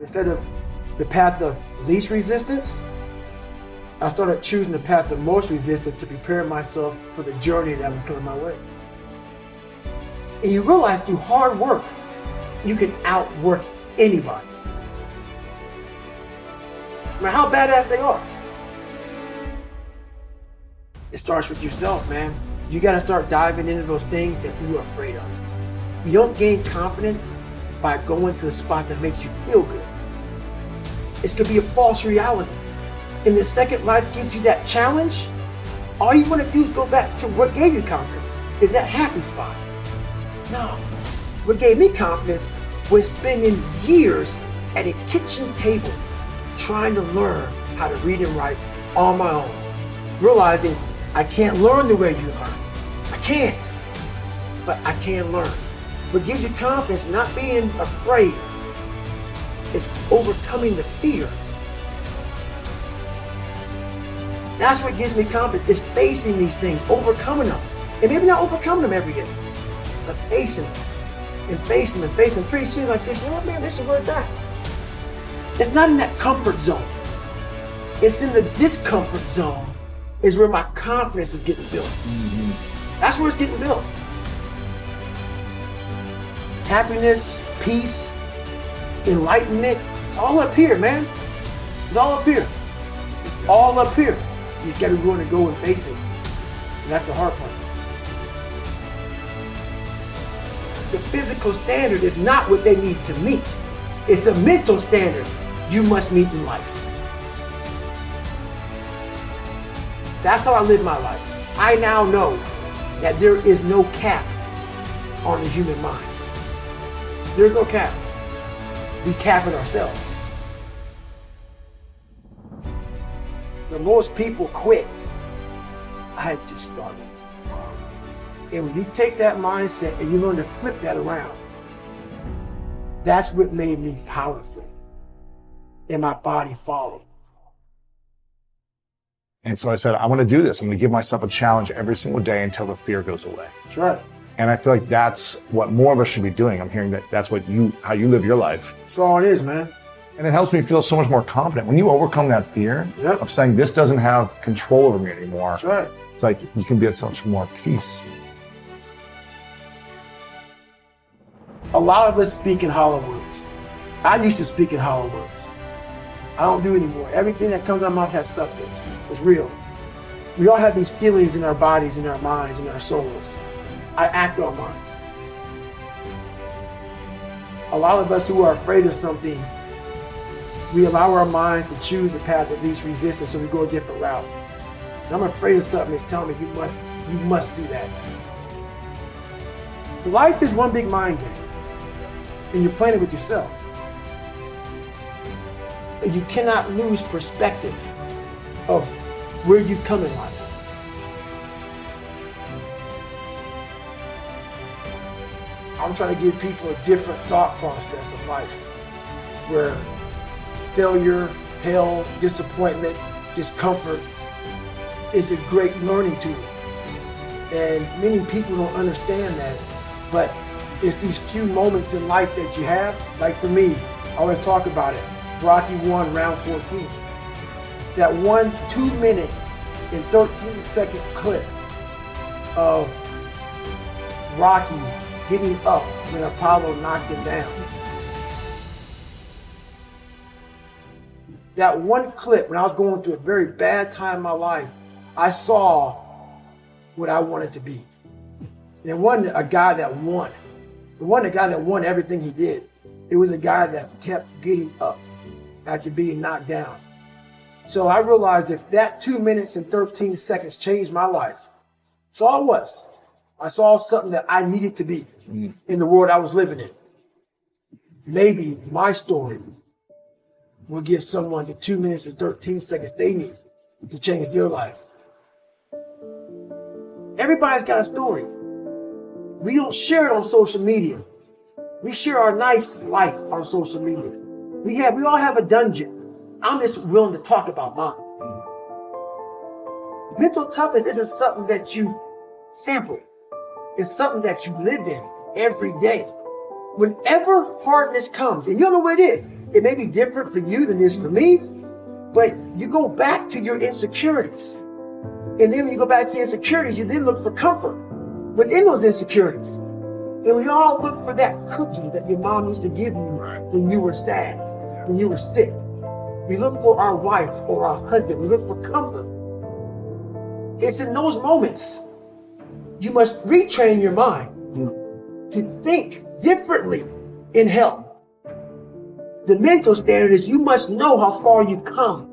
Instead of the path of least resistance, I started choosing the path of most resistance to prepare myself for the journey that was coming my way. And you realize through hard work, you can outwork anybody. No matter how badass they are. It starts with yourself, man. You gotta start diving into those things that you're afraid of. You don't gain confidence by going to the spot that makes you feel good. It's gonna be a false reality. And the second life gives you that challenge, all you wanna do is go back to what gave you confidence, is that happy spot. No, what gave me confidence was spending years at a kitchen table trying to learn how to read and write on my own, realizing I can't learn the way you learn. I can't, but I can learn. What gives you confidence, not being afraid, is overcoming the fear. That's what gives me confidence, is facing these things, overcoming them. And maybe not overcoming them every day, but facing them and facing them and facing them. Pretty soon like this, you know what, man, this is where it's at. It's not in that comfort zone. It's in the discomfort zone is where my confidence is getting built. Mm-hmm. That's where it's getting built. Happiness, peace, enlightenment, it's all up here, man. It's all up here. It's all up here. You just gotta be willing to go and face it. And that's the hard part. The physical standard is not what they need to meet. It's a mental standard you must meet in life. That's how I live my life. I now know that there is no cap on the human mind. There's no cap. We cap it ourselves. When most people quit, I had just started. And when you take that mindset and you learn to flip that around, that's what made me powerful. And my body followed. And so I said, I want to do this. I'm going to give myself a challenge every single day until the fear goes away. That's right. And I feel like that's what more of us should be doing. I'm hearing that that's what how you live your life. That's all it is, man. And it helps me feel so much more confident. When you overcome that fear of saying this doesn't have control over me anymore, that's right. It's like you can be at such more peace. A lot of us speak in hollow words. I used to speak in hollow words. I don't do anymore. Everything that comes out of my mouth has substance. It's real. We all have these feelings in our bodies, in our minds, in our souls. I act on mine. A lot of us who are afraid of something, we allow our minds to choose the path of least resistance, so we go a different route. And I'm afraid of something that's telling me you must do that. Life is one big mind game, and you're playing it with yourself. You cannot lose perspective of where you've come in life. I'm trying to give people a different thought process of life, where failure, hell, disappointment, discomfort is a great learning tool. And many people don't understand that, but it's these few moments in life that you have. Like for me, I always talk about it. Rocky 1, round 14. That 1 2-minute and 13-second clip of Rocky getting up when Apollo knocked him down. That one clip, when I was going through a very bad time in my life, I saw what I wanted to be. And it wasn't a guy that won. It wasn't a guy that won everything he did. It was a guy that kept getting up after being knocked down. So I realized if that 2 minutes and 13 seconds changed my life, that's all it was. I saw something that I needed to be in the world I was living in. Maybe my story will give someone the 2 minutes and 13 seconds they need to change their life. Everybody's got a story. We don't share it on social media. We share our nice life on social media. We all have a dungeon. I'm just willing to talk about mine. Mental toughness isn't something that you sample. It's something that you live in every day. Whenever hardness comes, and you don't know what it is, it may be different for you than it is for me, but you go back to your insecurities. And then when you go back to your insecurities, you then look for comfort within those insecurities. And we all look for that cookie that your mom used to give you when you were sad, when you were sick. We look for our wife or our husband. We look for comfort. It's in those moments you must retrain your mind to think differently in hell. The mental standard is you must know how far you've come